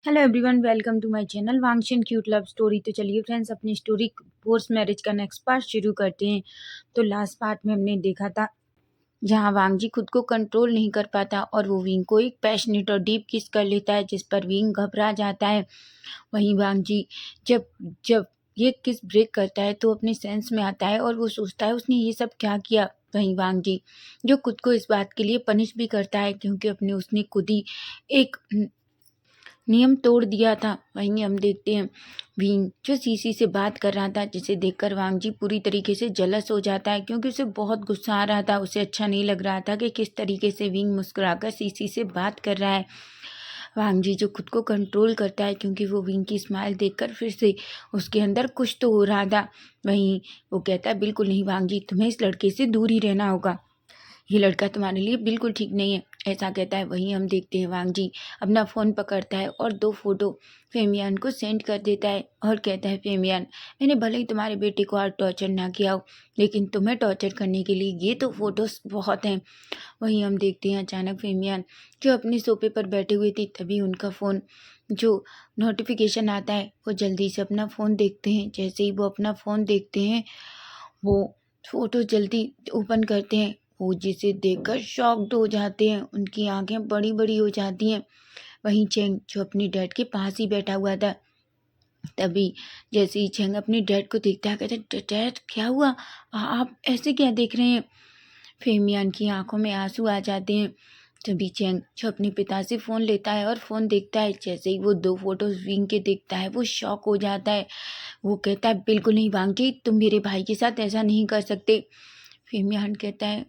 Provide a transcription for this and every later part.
Hello everyone, welcome to my channel वांगशन cute love story. तो चलिए फ्रेंड्स, अपनी स्टोरी फोर्स मैरिज का नेक्स्ट पार्ट शुरू करते हैं। तो लास्ट पार्ट में हमने देखा था जहां वांग जी खुद को कंट्रोल नहीं कर पाता और वो विंग को एक पैशनेट और डीप किस कर लेता है, जिस पर विंग घबरा जाता है। वहीं वांग जी जब जब ये किस ब्रेक करता है तो अपने सेंस में आता है और वो सोचता है उसने ये सब क्या किया। वहीं वांग जी जो खुद को इस बात के लिए पनिश भी करता है क्योंकि अपने उसने खुद ही एक नियम तोड़ दिया था। वहीं हम देखते हैं विंग जो सीसी से बात कर रहा था, जिसे देखकर वांग जी पूरी तरीके से जलस हो जाता है क्योंकि उसे बहुत गुस्सा आ रहा था। उसे अच्छा नहीं लग रहा था कि किस तरीके से विंग मुस्कुराकर सीसी से बात कर रहा है। वांग जी जो खुद को कंट्रोल करता है क्योंकि वो विंग की स्माइल देखकर फिर से उसके अंदर कुछ तो हो रहा था। वहीं वो कहता है, बिल्कुल नहीं वांग जी, तुम्हें इस लड़के से दूर ही रहना होगा, ये लड़का तुम्हारे लिए बिल्कुल ठीक नहीं है, ऐसा कहता है। वहीं हम देखते हैं वांग जी अपना फ़ोन पकड़ता है और 2 फोटो फेमियान को सेंड कर देता है और कहता है, फेमियान, मैंने भले ही तुम्हारे बेटे को आज टॉर्चर ना किया हो, लेकिन तुम्हें टॉर्चर करने के लिए ये तो फोटोज बहुत हैं। वहीं हम देखते हैं अचानक फेमियान जो अपने सोफे पर बैठे हुए थी, तभी उनका फ़ोन जो नोटिफिकेशन आता है वो जल्दी से अपना फ़ोन देखते हैं। जैसे ही वो अपना फ़ोन देखते हैं वो फ़ोटो जल्दी ओपन करते हैं। वो जिसे देखकर शॉक्ड हो जाते हैं, उनकी आंखें बड़ी बड़ी हो जाती हैं। वहीं चेंग जो अपनी डैड के पास ही बैठा हुआ था, तभी जैसे ही चेंग अपने डैड को देखता है कहता है, डैड क्या हुआ, आप ऐसे क्या देख रहे हैं। फेमियान की आंखों में आंसू आ जाते हैं। तभी चेंग जो अपने पिता से फ़ोन लेता है और फ़ोन देखता है, जैसे ही वो 2 फोटोज विंग के देखता है वो शॉक हो जाता है। वो कहता है, बिल्कुल नहीं वांग जी, तुम मेरे भाई के साथ ऐसा नहीं कर सकते। फेमियान कहता है,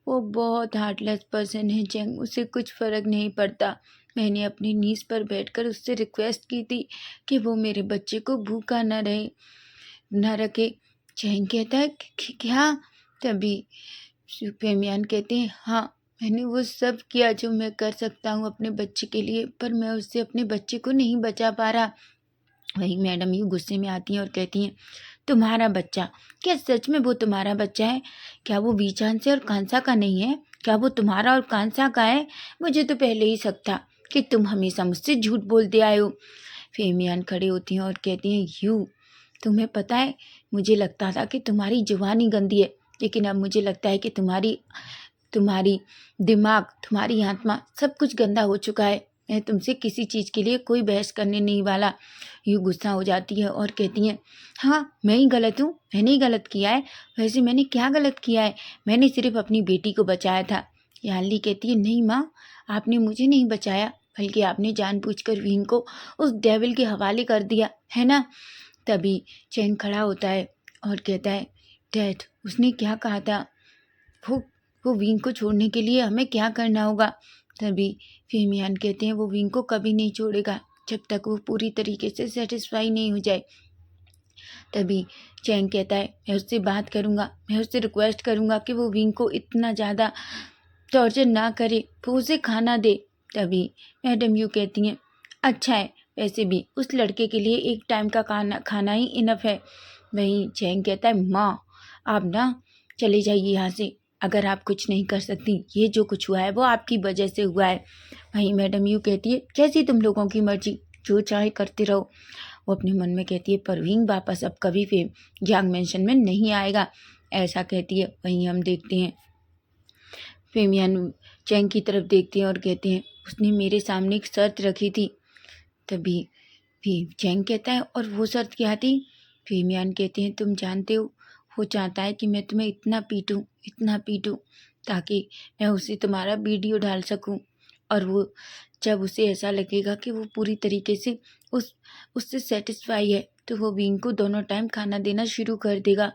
वो बहुत हार्टलेस पर्सन है चेंग, उसे कुछ फ़र्क नहीं पड़ता। मैंने अपनी नीज़ पर बैठकर उससे रिक्वेस्ट की थी कि वो मेरे बच्चे को भूखा न रखे। चेंग कहता है, क्या? तभी फेमियान कहते हैं, हाँ, मैंने वो सब किया जो मैं कर सकता हूँ अपने बच्चे के लिए, पर मैं उससे अपने बच्चे को नहीं बचा पा रहा। वहीं मैडम यू गुस्से में आती हैं और कहती हैं, तुम्हारा बच्चा? क्या सच में वो तुम्हारा बच्चा है? क्या वो वीचान से और कांसा का नहीं है? क्या वो तुम्हारा और कांसा का है? मुझे तो पहले ही शक था कि तुम हमेशा मुझसे झूठ बोलते आए हो। फेमियान खड़ी होती हैं और कहती हैं, यू, तुम्हें पता है, मुझे लगता था कि तुम्हारी जुबान ही गंदी है, लेकिन अब मुझे लगता है कि तुम्हारी तुम्हारी दिमाग, तुम्हारी आत्मा, सब कुछ गंदा हो चुका है। मैं तुमसे किसी चीज़ के लिए कोई बहस करने नहीं वाला। यूँ गुस्सा हो जाती है और कहती हैं, हाँ, मैं ही गलत हूँ, मैंने ही गलत किया है। वैसे मैंने क्या गलत किया है? मैंने सिर्फ अपनी बेटी को बचाया था। यानली कहती है, नहीं माँ, आपने मुझे नहीं बचाया, बल्कि आपने जानबूझकर विंग को उस डेविल के हवाले कर दिया, है ना? तभी चैन खड़ा होता है और कहता है, डैड, उसने क्या कहा था? वो वो विंग को छोड़ने के लिए हमें क्या करना होगा? तभी फेमियान कहते हैं, वो विंग को कभी नहीं छोड़ेगा जब तक वो पूरी तरीके से सेटिस्फाई नहीं हो जाए। तभी चैंग कहता है, मैं उससे बात करूँगा, मैं उससे रिक्वेस्ट करूँगा कि वो विंग को इतना ज़्यादा टॉर्चर ना करे, वो उसे खाना दे। तभी मैडम यू कहती हैं, अच्छा है, वैसे भी उस लड़के के लिए एक टाइम का खाना ही इनफ है। वहीं चैंग कहता है, माँ, आप ना चले जाइए यहाँ से, अगर आप कुछ नहीं कर सकती, ये जो कुछ हुआ है वो आपकी वजह से हुआ है। वहीं मैडम यू कहती है, जैसी तुम लोगों की मर्जी, जो चाहे करते रहो। वो अपने मन में कहती है, परवीन वापस अब कभी भी यांग मेंशन में नहीं आएगा, ऐसा कहती है। वहीं हम देखते हैं फेमियान चैंग की तरफ देखते हैं और कहते हैं, उसने मेरे सामने एक शर्त रखी थी। तभी भी चैंग कहता है, और वो शर्त क्या थी? फेमियान कहते हैं, तुम जानते हो, वो चाहता है कि मैं तुम्हें इतना पीटूं ताकि मैं उसे तुम्हारा वीडियो डाल सकूं, और वो जब उसे ऐसा लगेगा कि वो पूरी तरीके से उससे सेटिस्फाई है, तो वो विंग को दोनों टाइम खाना देना शुरू कर देगा।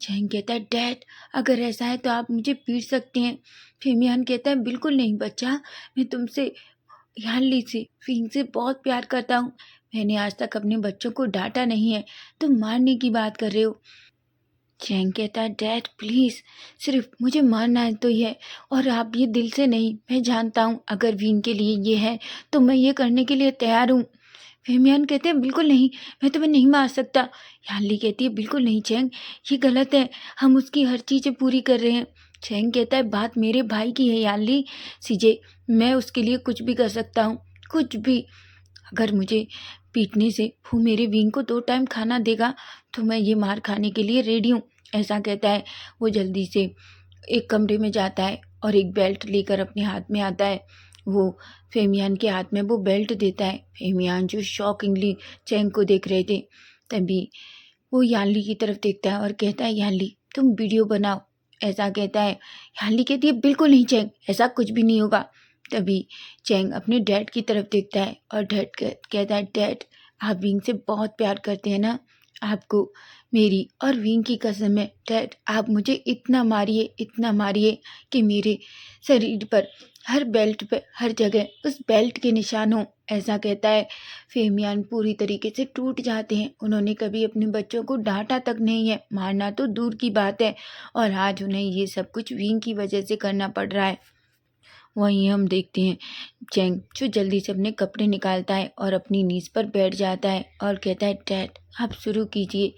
चैंग कहता है, डैड, अगर ऐसा है तो आप मुझे पीट सकते हैं। फेमियान कहता है, बिल्कुल नहीं बच्चा, मैं तुमसे यानली से विंग से बहुत प्यार करता हूँ। मैंने आज तक अपने बच्चों को डांटा नहीं है, तुम मारने की बात कर रहे हो। चैंग कहता है, डैड प्लीज़, सिर्फ मुझे मारना है तो ही है, और आप ये दिल से नहीं, मैं जानता हूँ अगर विंग के लिए ये है तो मैं ये करने के लिए तैयार हूँ। फेमियान कहते हैं, बिल्कुल नहीं, मैं तुम्हें नहीं मार सकता। यानली कहती है, बिल्कुल नहीं चैंग, ये गलत है, हम उसकी हर चीज़ें पूरी कर रहे हैं। चैंग कहता है, बात मेरे भाई की है यानली, सीजे, मैं उसके लिए कुछ भी कर सकता हूँ, कुछ भी। अगर मुझे पीटने से वो मेरे विंग को 2 टाइम खाना देगा तो मैं ये मार खाने के लिए रेडी हूँ, ऐसा कहता है। वो जल्दी से एक कमरे में जाता है और एक बेल्ट लेकर अपने हाथ में आता है। वो फेमियान के हाथ में वो बेल्ट देता है। फेमियान जो शॉकिंगली चैंग को देख रहे थे, तभी वो यानली की तरफ देखता है और कहता है, यानली तुम वीडियो बनाओ, ऐसा कहता है। यानली कहती है, बिल्कुल नहीं चैंग, ऐसा कुछ भी नहीं होगा। तभी चैंग अपने डैड की तरफ देखता है और डैड कहता है, डैड आप विंग से बहुत प्यार करते हैं ना, आपको मेरी और विंग की कसम है डैड, आप मुझे इतना मारिए कि मेरे शरीर पर, हर बेल्ट पे, हर जगह उस बेल्ट के निशान हों, ऐसा कहता है। फेमियान पूरी तरीके से टूट जाते हैं। उन्होंने कभी अपने बच्चों को डांटा तक नहीं है, मारना तो दूर की बात है, और आज उन्हें ये सब कुछ विंग की वजह से करना पड़ रहा है। वहीं हम देखते हैं चैंग जो जल्दी से अपने कपड़े निकालता है और अपनी नीज पर बैठ जाता है और कहता है, डैड आप शुरू कीजिए।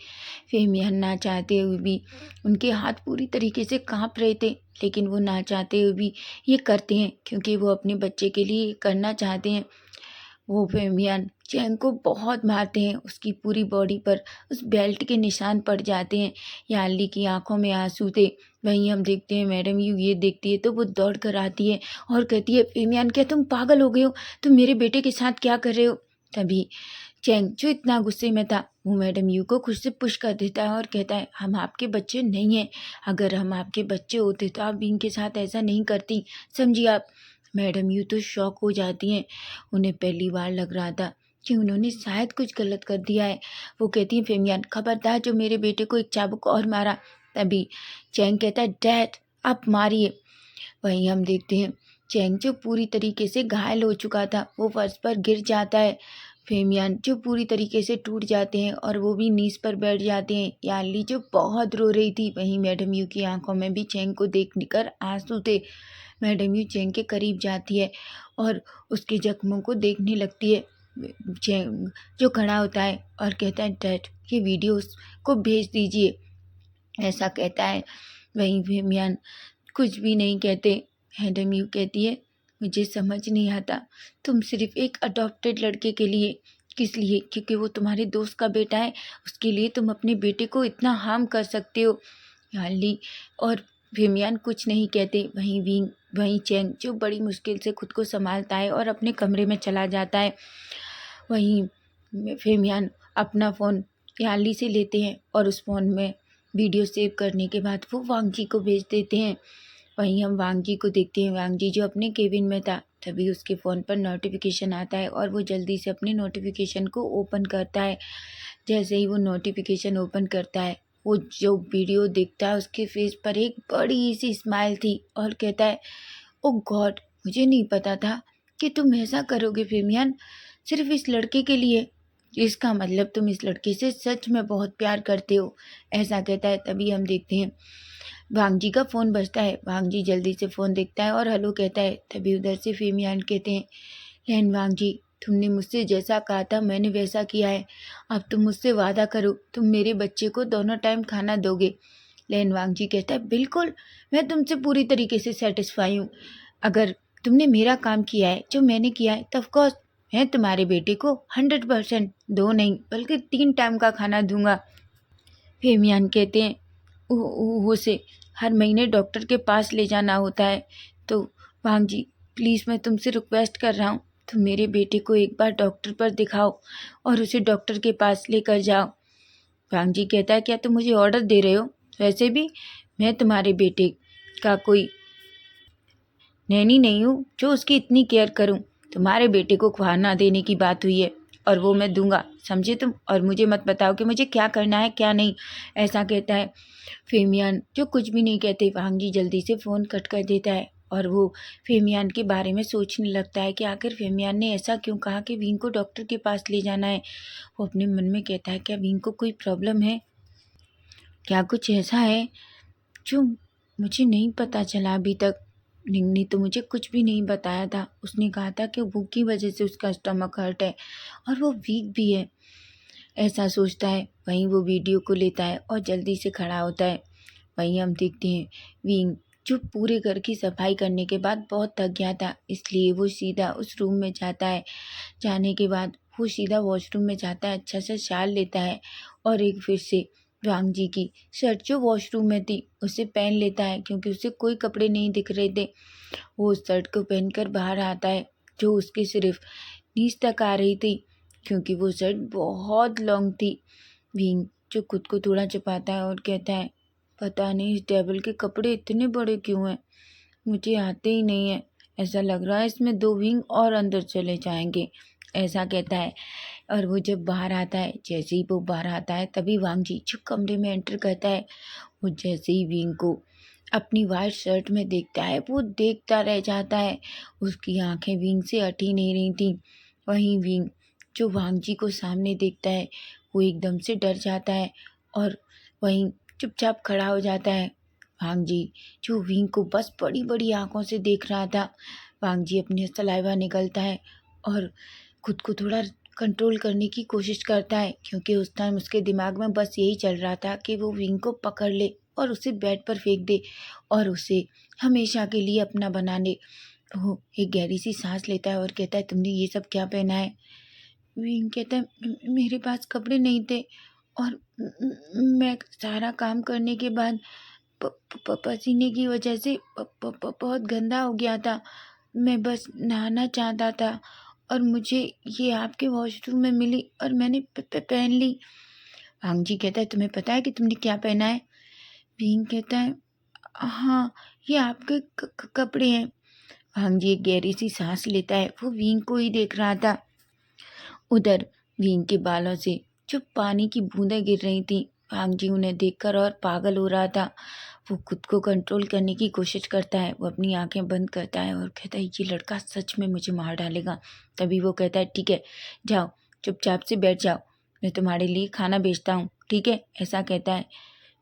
फेमियान ना चाहते हुए भी, उनके हाथ पूरी तरीके से कांप रहे थे, लेकिन वो ना चाहते हुए भी ये करते हैं क्योंकि वो अपने बच्चे के लिए ये करना चाहते हैं। वो फेमियान चैंग को बहुत मारते हैं, उसकी पूरी बॉडी पर उस बेल्ट के निशान पड़ जाते हैं। यानली की आंखों में आंसू थे। वहीं हम देखते हैं मैडम यू ये देखती है तो वो दौड़ कर आती है और कहती है, फेमियान क्या तुम पागल हो गए हो, तुम मेरे बेटे के साथ क्या कर रहे हो। तभी चैंग जो इतना गुस्से में था, वो मैडम यू को खुद से पुश कर देता है और कहता है, हम आपके बच्चे नहीं हैं, अगर हम आपके बच्चे होते तो आप इनके साथ ऐसा नहीं करती, समझिए आप। मैडम यू तो शॉक हो जाती हैं। उन्हें पहली बार लग रहा था कि उन्होंने शायद कुछ गलत कर दिया है। वो कहती हैं, फेमियान खबरदार जो मेरे बेटे को एक चाबुक और मारा। तभी चैंग कहता है, डैड आप मारिए। वहीं हम देखते हैं चैंग जो पूरी तरीके से घायल हो चुका था, वो फर्श पर गिर जाता है। फेमियान जो पूरी तरीके से टूट जाते हैं और वो भी नीज पर बैठ जाते हैं। यानली जो बहुत रो रही थी, वहीं मैडम यू की आंखों में भी चैंग को देखकर आंसू थे। मैडम यू चैंग के करीब जाती है और उसके जख्मों को देखने लगती है। चैंग जो खड़ा होता है और कहता है, डैड ये वीडियोस को भेज दीजिए, ऐसा कहता है। वहीं फेमियान कुछ भी नहीं कहते। मैडम यू कहती है, मुझे समझ नहीं आता, तुम सिर्फ एक अडॉप्टेड लड़के के लिए, किस लिए, क्योंकि वो तुम्हारे दोस्त का बेटा है, उसके लिए तुम अपने बेटे को इतना हार्म कर सकते हो। यानली और फेमियान कुछ नहीं कहते। वहीं चैंग जो बड़ी मुश्किल से खुद को संभालता है और अपने कमरे में चला जाता है। वहीं फेमियान अपना फ़ोन यानली से लेते हैं और उस फ़ोन में वीडियो सेव करने के बाद वो वांग जी को भेज देते हैं। वहीं हम वांग जी को देखते हैं। वांग जी जो अपने केबिन में था, तभी उसके फ़ोन पर नोटिफिकेशन आता है और वो जल्दी से अपने नोटिफिकेशन को ओपन करता है। जैसे ही वो नोटिफिकेशन ओपन करता है, वो जो वीडियो देखता है उसके फेस पर एक बड़ी सी स्माइल थी और कहता है, ओ गॉड मुझे नहीं पता था कि तुम ऐसा करोगे फेमियान, सिर्फ इस लड़के के लिए, इसका मतलब तुम इस लड़के से सच में बहुत प्यार करते हो, ऐसा कहता है। तभी हम देखते हैं वांग जी का फ़ोन बजता है। वांग जी जल्दी से फ़ोन देखता है और हेलो कहता है। तभी उधर से फेमियान कहते हैं, लैन वांग जी तुमने मुझसे जैसा कहा था मैंने वैसा किया है, अब तुम मुझसे वादा करो तुम मेरे बच्चे को दोनों टाइम खाना दोगे। लैन वांग जी कहता है, बिल्कुल मैं तुमसे पूरी तरीके से सेटिस्फाई हूँ, अगर तुमने मेरा काम किया है जो मैंने किया है तो ऑफकोर्स मैं तुम्हारे बेटे को 100% 2 नहीं बल्कि 3 टाइम का खाना दूंगा। फेमियान कहते हैं, उसे हर महीने डॉक्टर के पास ले जाना होता है, तो वांग जी प्लीज़ मैं तुमसे रिक्वेस्ट कर रहा हूँ, तुम मेरे बेटे को एक बार डॉक्टर पर दिखाओ और उसे डॉक्टर के पास लेकर जाओ। वांग जी कहता है, क्या तुम मुझे ऑर्डर दे रहे हो, वैसे भी मैं तुम्हारे बेटे का कोई नैनी नहीं हूँ जो उसकी इतनी केयर करूँ, तुम्हारे बेटे को खाना देने की बात हुई है और वो मैं दूंगा, समझे तुम, और मुझे मत बताओ कि मुझे क्या करना है क्या नहीं, ऐसा कहता है। फेमियान जो कुछ भी नहीं कहते, वांग जी जल्दी से फ़ोन कट कर देता है और वो फेमियान के बारे में सोचने लगता है कि आखिर फेमियान ने ऐसा क्यों कहा कि विंग को डॉक्टर के पास ले जाना है। वो अपने मन में कहता है, क्या विंग को कोई प्रॉब्लम है, क्या कुछ ऐसा है जो मुझे नहीं पता चला अभी तक। निंग ने तो मुझे कुछ भी नहीं बताया था, उसने कहा था कि भूख की वजह से उसका स्टमक हर्ट है और वो वीक भी है, ऐसा सोचता है। वहीं वो वीडियो को लेता है और जल्दी से खड़ा होता है। वहीं हम देखते हैं विंग जो पूरे घर की सफाई करने के बाद बहुत थक गया था, इसलिए वो सीधा उस रूम में जाता है। जाने के बाद वो सीधा वॉशरूम में जाता है, अच्छा सा शाल लेता है और एक फिर से वांग जी की शर्ट जो वॉशरूम में थी उसे पहन लेता है, क्योंकि उसे कोई कपड़े नहीं दिख रहे थे। वो उस शर्ट को पहनकर बाहर आता है जो उसकी सिर्फ नीज तक आ रही थी, क्योंकि वो शर्ट बहुत लॉन्ग थी। विंग जो खुद को थोड़ा छुपाता है और कहता है, पता नहीं इस टेबल के कपड़े इतने बड़े क्यों हैं, मुझे आते ही नहीं है। ऐसा लग रहा है इसमें 2 विंग और अंदर चले जाएंगे, ऐसा कहता है। और वो जब बाहर आता है, जैसे ही वो बाहर आता है तभी वांग जी जो कमरे में एंटर करता है, वो जैसे ही विंग को अपनी वाइट शर्ट में देखता है वो देखता रह जाता है। उसकी आंखें विंग से हट ही नहीं रही थी। वहीं विंग जो वांग जी को सामने देखता है वो एकदम से डर जाता है और वहीं चुपचाप खड़ा हो जाता है। वांग जी जो विंग को बस बड़ी बड़ी आंखों से देख रहा था। वांग जी अपने सलाइवा निकलता है और खुद को थोड़ा कंट्रोल करने की कोशिश करता है, क्योंकि उस टाइम उसके दिमाग में बस यही चल रहा था कि वो विंग को पकड़ ले और उसे बेड पर फेंक दे और उसे हमेशा के लिए अपना बना ले। वो एक गहरी सी सांस लेता है और कहता है, तुमने ये सब क्या पहना है? विंग कहता है, मेरे पास कपड़े नहीं थे और मैं सारा काम करने के बाद पसीने की वजह से बहुत गंदा हो गया था। मैं बस नहाना चाहता था और मुझे ये आपके वॉशरूम में मिली और मैंने पहन ली। वांग जी कहता है, तुम्हें पता है कि तुमने क्या पहना है? विंग कहता है, हाँ, ये आपके कपड़े हैं। वांग जी एक गहरी सी सांस लेता है, वो विंग को ही देख रहा था। उधर विंग के बालों से जो पानी की बूंदें गिर रही थी, वांग जी उन्हें देखकर और पागल हो रहा था। वो खुद को कंट्रोल करने की कोशिश करता है, वो अपनी आंखें बंद करता है और कहता है, ये लड़का सच में मुझे मार डालेगा। तभी वो कहता है, ठीक है, जाओ चुपचाप से बैठ जाओ, मैं तुम्हारे लिए खाना भेजता हूँ, ठीक है, ऐसा कहता है।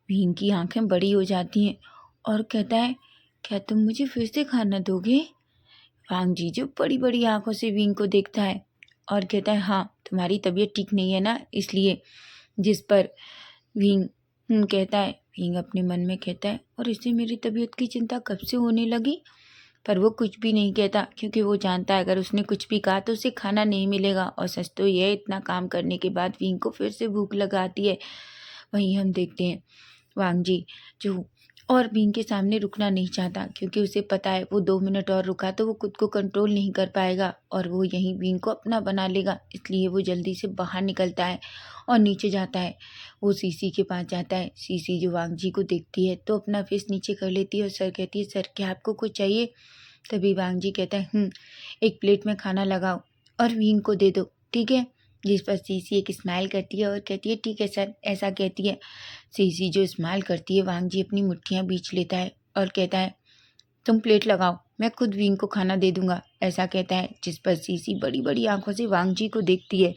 विंग की आंखें बड़ी हो जाती हैं और कहता है, क्या तुम मुझे फिर से खाना दोगे? वांग जी जो बड़ी बड़ी आंखों से विंग को देखता है और कहता है, हाँ, तुम्हारी तबीयत ठीक नहीं है ना, इसलिए। जिस पर विंग कहता है। विंग अपने मन में कहता है, और इसे मेरी तबीयत की चिंता कब से होने लगी? पर वो कुछ भी नहीं कहता, क्योंकि वो जानता है अगर उसने कुछ भी कहा तो उसे खाना नहीं मिलेगा। और सच तो यह, इतना काम करने के बाद विंग को फिर से भूख लगाती है। वहीं हम देखते हैं वांग जी जो और विंग के सामने रुकना नहीं चाहता, क्योंकि उसे पता है वो 2 मिनट और रुका तो वो खुद को कंट्रोल नहीं कर पाएगा और वो यहीं विंग को अपना बना लेगा। इसलिए वो जल्दी से बाहर निकलता है और नीचे जाता है। वो सीसी के पास जाता है। सीसी जो वांग जी को देखती है तो अपना फेस नीचे कर लेती है और सर कहती है, सर क्या आपको कुछ चाहिए? तभी वांग जी कहता है, एक प्लेट में खाना लगाओ और विंग को दे दो, ठीक है। जिस पर सीसी एक स्माइल करती है और कहती है, ठीक है सर, ऐसा कहती है। सीसी जो स्माइल करती है, वांग जी अपनी मुट्ठियाँ बीच लेता है और कहता है, तुम प्लेट लगाओ, मैं खुद विंग को खाना दे दूंगा, ऐसा कहता है। जिस पर सीसी बड़ी बड़ी आंखों से वांग जी को देखती है,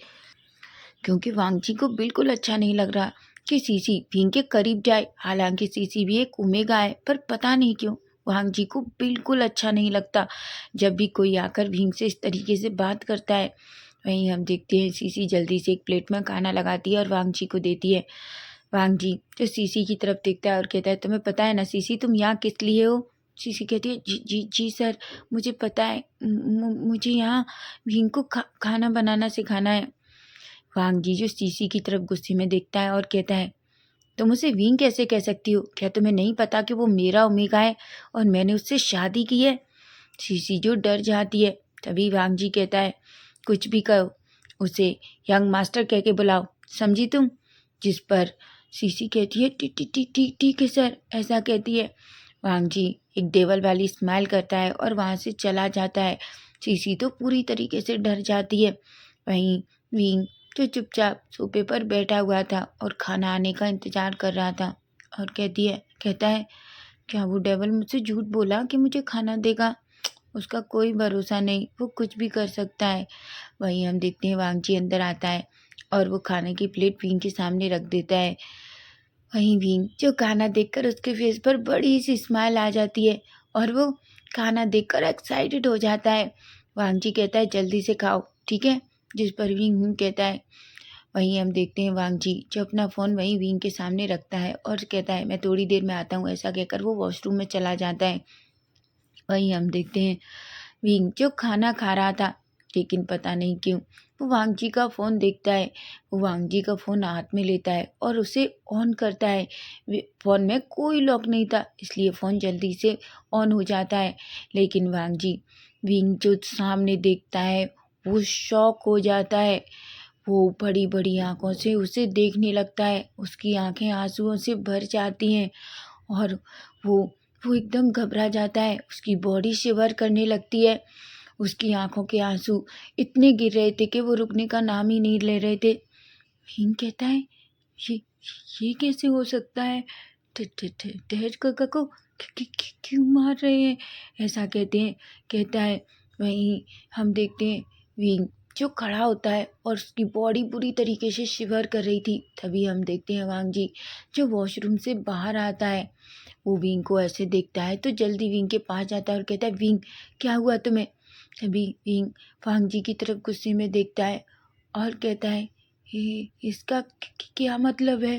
क्योंकि वांग जी को बिल्कुल अच्छा नहीं लग रहा कि सीसी विंग के करीब जाए। हालांकि सीसी भी एक ओमेगा है, पर पता नहीं क्यों वांग जी को बिल्कुल अच्छा नहीं लगता जब भी कोई आकर विंग से इस तरीके से बात करता है। वहीं हम देखते हैं सीसी जल्दी से एक प्लेट में खाना लगाती है और वांग जी को देती है। वांग जी जो सीसी की तरफ देखता है और कहता है, तुम्हें पता है ना सीसी, तुम यहाँ किस लिए हो? सीसी कहती है, जी जी जी सर, मुझे पता है, मुझे यहाँ विंग को खाना बनाना सिखाना है। वांग जी जो सीसी की तरफ गुस्से में देखता है और कहता है, तुम उसे विंग कैसे कह सकती हो? क्या तुम्हें नहीं पता कि वो मेरा ओमेगा है और मैंने उससे शादी की है? सीसी जो डर जाती है। तभी वांग जी कहता है, कुछ भी कहो, उसे यंग मास्टर कह के बुलाओ, समझी तुम? जिस पर सीसी कहती है, ठीक ठीक ठीक ठीक ठीक है सर, ऐसा कहती है। वांग जी एक देवल वाली स्माइल करता है और वहाँ से चला जाता है। सीसी तो पूरी तरीके से डर जाती है। वहीं विंग जो चुपचाप सोफे पर बैठा हुआ था और खाना आने का इंतजार कर रहा था और कहता है, क्या वो डेवल मुझसे झूठ बोला कि मुझे खाना देगा? उसका कोई भरोसा नहीं, वो कुछ भी कर सकता है। वहीं हम देखते हैं वांग जी अंदर आता है और वो खाने की प्लेट विंग के सामने रख देता है। वहीं विंग जो खाना देखकर उसके फेस पर बड़ी सी स्माइल आ जाती है और वो खाना देखकर एक्साइटेड हो जाता है। वांग जी कहता है, जल्दी से खाओ, ठीक है। जिस पर विंग कहता है। वहीं हम देखते हैं वांग जी जो अपना फ़ोन वहीं विंग के सामने रखता है और कहता है, मैं थोड़ी देर में आता हूँ, ऐसा कहकर वो वॉशरूम में चला जाता है। वहीं हम देखते हैं विंग जो खाना खा रहा था लेकिन पता नहीं क्यों वो वांग जी का फ़ोन देखता है। वो वांग जी का फ़ोन हाथ में लेता है और उसे ऑन करता है। फ़ोन में कोई लॉक नहीं था, इसलिए फ़ोन जल्दी से ऑन हो जाता है। लेकिन वांग जी विंग जो सामने देखता है वो शॉक हो जाता है। वो बड़ी-बड़ी आँखों से उसे देखने लगता है। उसकी आँखें आँसुओं से भर जाती हैं और वो वो एकदम घबरा जाता है। उसकी बॉडी शिवर करने लगती है। उसकी आँखों के आँसू इतने गिर रहे थे कि वो रुकने का नाम ही नहीं ले रहे थे। भीम कहता है, ये ये कैसे हो सकता है? ठहर काका को क्यों मार रहे हैं? ऐसा कहते हैं। कहता है। वहीं हम देखते हैं भीम जो खड़ा होता है और उसकी बॉडी पूरी तरीके से शिवर कर रही थी। तभी हम देखते हैं वांग जी जो वॉशरूम से बाहर आता है। वो विंग को ऐसे देखता है तो जल्दी विंग के पास जाता है और कहता है, विंग क्या हुआ तुम्हें? तभी विंग वांग जी की तरफ गुस्से में देखता है और कहता है, ये इसका क्या मतलब है?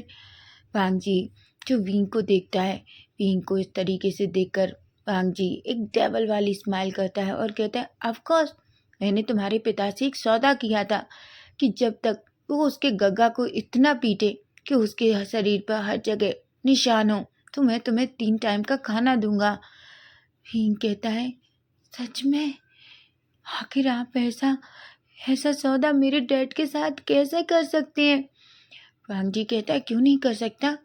वांग जी जो विंग को देखता है, विंग को इस तरीके से देखकर वांग जी एक डेवल वाली स्माइल करता है और कहता है, ऑफ कोर्स मैंने तुम्हारे पिता से एक सौदा किया था कि जब तक वो उसके गग्गा को इतना पीटे कि उसके शरीर पर हर जगह निशान हो तो मैं तुम्हें 3 टाइम का खाना दूंगा। भीम कहता है, सच में? आखिर आप ऐसा ऐसा सौदा मेरे डैड के साथ कैसे कर सकते हैं? वांग जी कहता है, क्यों नहीं कर सकता?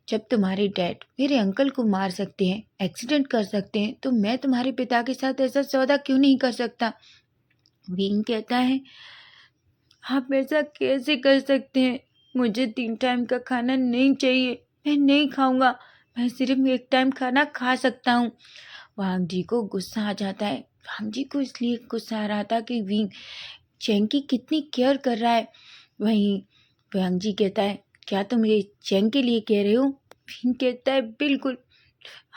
जब तुम्हारे डैड मेरे अंकल को मार सकते हैं, एक्सीडेंट कर सकते हैं, तो मैं तुम्हारे पिता के साथ ऐसा सौदा क्यों नहीं कर सकता? विंग कहता है, आप ऐसा कैसे कर सकते हैं? मुझे 3 टाइम का खाना नहीं चाहिए, मैं नहीं खाऊंगा, मैं सिर्फ 1 टाइम खाना खा सकता हूँ। वांग जी को गुस्सा आ जाता है। वांग जी को इसलिए गुस्सा आ रहा था कि विंग चैंग की कितनी केयर कर रहा है। वहीं वांग जी कहता है, क्या तुम ये चैंग के लिए कह रहे हो? विंग कहता है, बिल्कुल,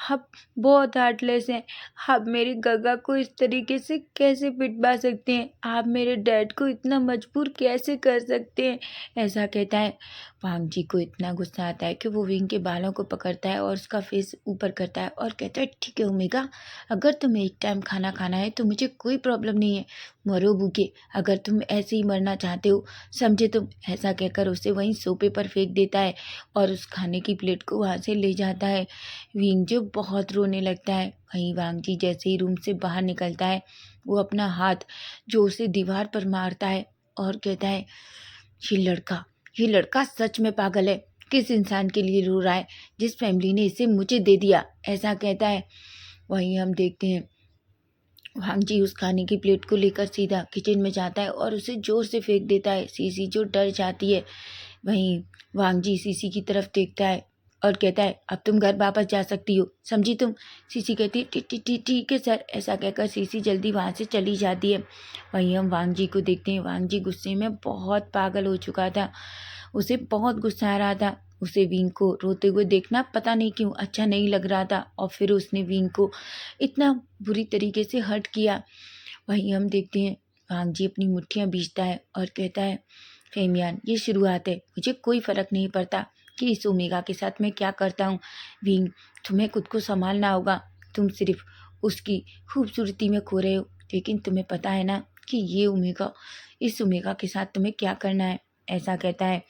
आप बहुत हार्टलेस हैं। आप मेरी गगा को इस तरीके से कैसे पिटवा सकते हैं? आप मेरे डैड को इतना मजबूर कैसे कर सकते हैं? ऐसा कहता है। वांग जी को इतना गुस्सा आता है कि वो विंग के बालों को पकड़ता है और उसका फेस ऊपर करता है और कहता है, ठीक है ओमेगा, अगर तुम्हें 1 टाइम खाना खाना है तो मुझे कोई प्रॉब्लम नहीं है, मरो भूखे, अगर तुम ऐसे ही मरना चाहते हो, समझे तुम? ऐसा कहकर उसे वहीं सोफे पर फेंक देता है और उस खाने की प्लेट को वहाँ से ले जाता है। विंग जो बहुत रोने लगता है। वहीं वांग जी जैसे ही रूम से बाहर निकलता है, वो अपना हाथ जोर से दीवार पर मारता है और कहता है, ये लड़का सच में पागल है। किस इंसान के लिए रो रहा है जिस फैमिली ने इसे मुझे दे दिया? ऐसा कहता है। वहीं हम देखते हैं वांग जी उस खाने की प्लेट को लेकर सीधा किचन में जाता है और उसे जोर से फेंक देता है। सीसी जो डर जाती है। वहीं वांग जी सीसी की तरफ देखता है और कहता है, अब तुम घर वापस जा सकती हो, समझी तुम? सीसी कहती है, ठीक है सर। ऐसा कहकर सीसी जल्दी वहाँ से चली जाती है। वहीं हम वांग जी को देखते हैं। वांग जी गुस्से में बहुत पागल हो चुका था। उसे बहुत गुस्सा आ रहा था। उसे विंग को रोते हुए देखना पता नहीं क्यों अच्छा नहीं लग रहा था और फिर उसने विंग को इतना बुरी तरीके से हर्ट किया। वहीं हम देखते हैं वांग जी अपनी मुट्ठियाँ बींचता है और कहता है, फेमियान ये शुरुआत है, मुझे कोई फ़र्क नहीं पड़ता कि इस ओमेगा के साथ मैं क्या करता हूँ। विंग तुम्हें खुद को संभालना होगा, तुम सिर्फ उसकी खूबसूरती में खो रहे हो, लेकिन तुम्हें पता है ना कि ये ओमेगा, इस ओमेगा के साथ तुम्हें क्या करना है? ऐसा कहता है।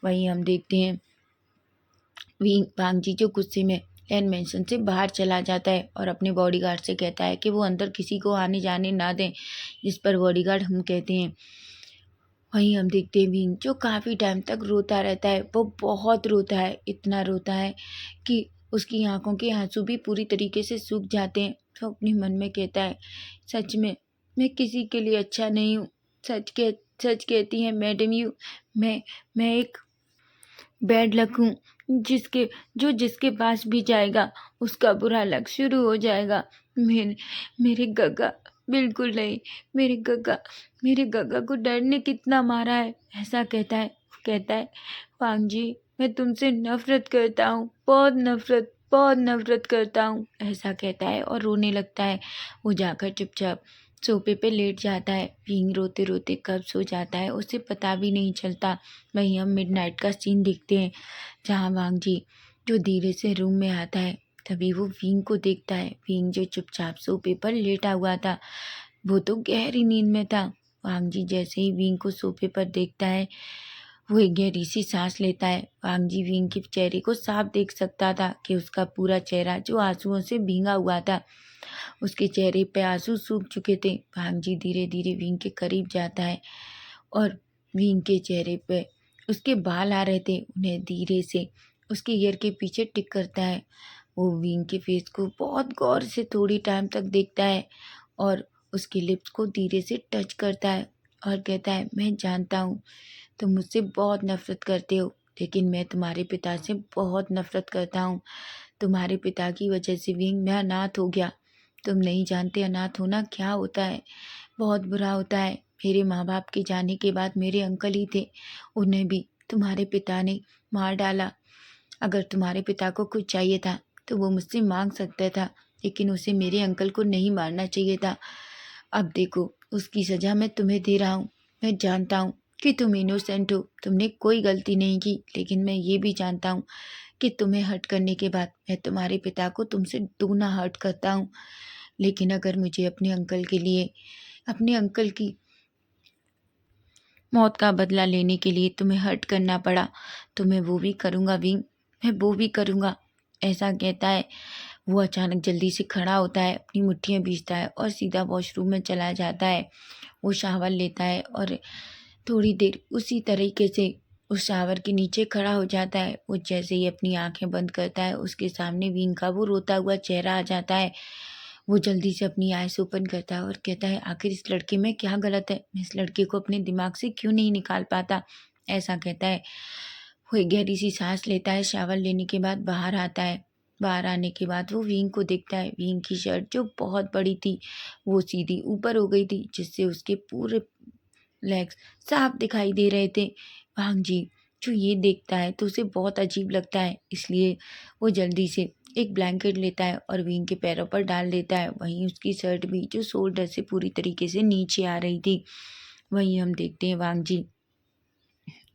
वहीं हम देखते हैं वांग जी जो गुस्से में लैंड मेंशन से बाहर चला जाता है और अपने बॉडीगार्ड से कहता है कि वो अंदर किसी को आने जाने ना दें, जिस पर बॉडीगार्ड हम कहते हैं। वहीं हम देखते हैं विंग जो काफ़ी टाइम तक रोता रहता है। वो बहुत रोता है, इतना रोता है कि उसकी आंखों के आंसू भी पूरी तरीके से सूख जाते हैं। तो अपने मन में कहता है, सच में मैं किसी के लिए अच्छा नहीं हूँ। सच कहती है मैडम यू, मैं एक बैड लक हूँ, जिसके पास भी जाएगा उसका बुरा लक शुरू हो जाएगा। मेरे मेरे गगा बिल्कुल नहीं, मेरे गगा को डर ने कितना मारा है। ऐसा कहता है, वांग जी मैं तुमसे नफरत करता हूँ, बहुत नफरत करता हूँ। ऐसा कहता है और रोने लगता है। वो जाकर चुपचाप सोफे पे लेट जाता है। विंग रोते रोते कब सो जाता है उसे पता भी नहीं चलता। वहीं हम मिडनाइट का सीन देखते हैं जहाँ वांग जी जो धीरे से रूम में आता है। तभी वो विंग को देखता है। विंग जो चुपचाप सोफे पर लेटा हुआ था वो तो गहरी नींद में था। वांग जी जैसे ही विंग को सोफे पर देखता है वो एक गहरी सी सांस लेता है। वांग जी विंग के चेहरे को साफ देख सकता था कि उसका पूरा चेहरा जो आंसुओं से भींगा हुआ था, उसके चेहरे पे आंसू सूख चुके थे। वांग जी धीरे धीरे विंग के करीब जाता है और विंग के चेहरे पे उसके बाल आ रहे थे, उन्हें धीरे से उसके ईयर के पीछे टिक करता है। वो विंग के फेस को बहुत गौर से थोड़ी टाइम तक देखता है और उसके लिप्स को धीरे से टच करता है और कहता है, मैं जानता हूँ तुम मुझसे बहुत नफरत करते हो, लेकिन मैं तुम्हारे पिता से बहुत नफरत करता हूँ। तुम्हारे पिता की वजह से विंग मैं अनाथ हो गया। तुम नहीं जानते अनाथ होना क्या होता है, बहुत बुरा होता है। मेरे माँ बाप के जाने के बाद मेरे अंकल ही थे, उन्हें भी तुम्हारे पिता ने मार डाला। अगर तुम्हारे पिता को कुछ चाहिए था तो वो मुझसे मांग सकता था, लेकिन उसे मेरे अंकल को नहीं मारना चाहिए था। अब देखो उसकी सज़ा मैं तुम्हें दे रहा हूँ। मैं जानता हूँ कि तुम इनोसेंट हो, तुमने कोई गलती नहीं की, लेकिन मैं ये भी जानता हूँ कि तुम्हें हर्ट करने के बाद मैं तुम्हारे पिता को तुमसे दुगना हर्ट करता हूँ। लेकिन अगर मुझे अपने अंकल के लिए, अपने अंकल की मौत का बदला लेने के लिए तुम्हें हर्ट करना पड़ा तो मैं वो भी करूँगा विंग, मैं वो भी करूँगा। ऐसा कहता है। वो अचानक जल्दी से खड़ा होता है, अपनी मुट्ठियाँ भींचता है और सीधा वॉशरूम में चला जाता है। वो शावर लेता है और थोड़ी देर उसी तरीके से उस शावर के नीचे खड़ा हो जाता है। वो जैसे ही अपनी आंखें बंद करता है उसके सामने विंग का वो रोता हुआ चेहरा आ जाता है। वो जल्दी से अपनी आइस ओपन करता है और कहता है, आखिर इस लड़के में क्या गलत है, मैं इस लड़के को अपने दिमाग से क्यों नहीं निकाल पाता। ऐसा कहता है। वो एक गहरी सी सांस लेता है, शावर लेने के बाद बाहर आता है। बाहर आने के बाद वो विंग को देखता है। विंग की शर्ट जो बहुत बड़ी थी वो सीधी ऊपर हो गई थी, जिससे उसके पूरे लेग्स साफ दिखाई दे रहे थे। वांग जी जो ये देखता है तो उसे बहुत अजीब लगता है, इसलिए वो जल्दी से एक ब्लैंकेट लेता है और विंग के पैरों पर डाल देता है। वहीं उसकी शर्ट भी जो शोल्डर से पूरी तरीके से नीचे आ रही थी। वहीं हम देखते हैं वांग जी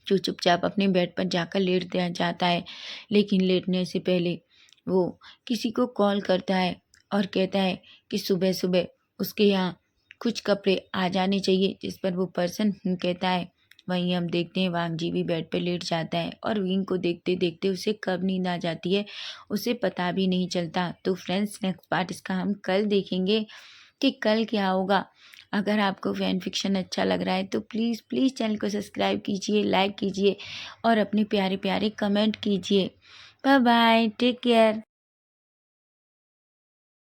जो चुपचाप अपने बेड पर जाकर लेट जाता है, लेकिन लेटने से पहले वो किसी को कॉल करता है और कहता है कि सुबह सुबह उसके यहाँ कुछ कपड़े आ जाने चाहिए, जिस पर वो पर्सन कहता है। वहीं हम देखते हैं वांग जी भी बेड पे लेट जाता है और विंग को देखते देखते उसे कब नींद आ जाती है उसे पता भी नहीं चलता। तो फ्रेंड्स नेक्स्ट पार्ट इसका हम कल देखेंगे कि कल क्या होगा। अगर आपको फैन फिक्शन अच्छा लग रहा है तो प्लीज़ प्लीज़ चैनल को सब्सक्राइब कीजिए, लाइक कीजिए और अपने प्यारे प्यारे कमेंट कीजिए। Bye bye, take care.